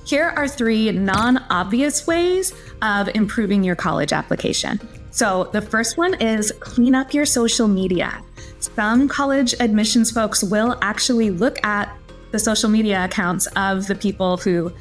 Here are 3 non-obvious ways of improving your college application. So the first one is clean up your social media. Some college admissions folks will actually look at the social media accounts of the people who,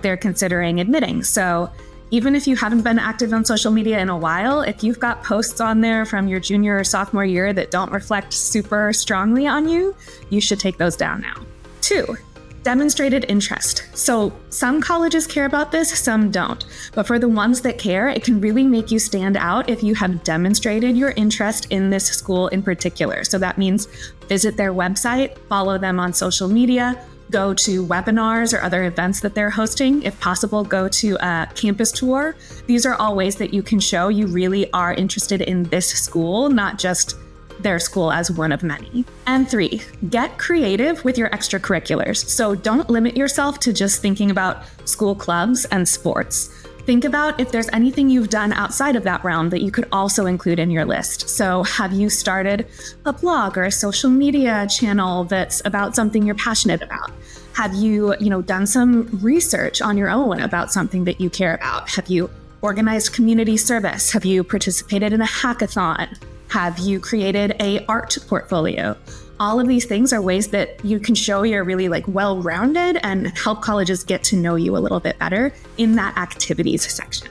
they're considering admitting. So even if you haven't been active on social media in a while, if you've got posts on there from your junior or sophomore year that don't reflect super strongly on you, you should take those down now. 2, demonstrated interest. So some colleges care about this, some don't. But for the ones that care, it can really make you stand out if you have demonstrated your interest in this school in particular. So that means visit their website, follow them on social media, go to webinars or other events that they're hosting. If possible, go to a campus tour. These are all ways that you can show you really are interested in this school, not just their school as one of many. And 3, get creative with your extracurriculars. So don't limit yourself to just thinking about school clubs and sports. Think about if there's anything you've done outside of that realm that you could also include in your list. So have you started a blog or a social media channel that's about something you're passionate about? Have you, done some research on your own about something that you care about? Have you organized community service? Have you participated in a hackathon? Have you created a art portfolio? All of these things are ways that you can show you're really well-rounded and help colleges get to know you a little bit better in that activities section.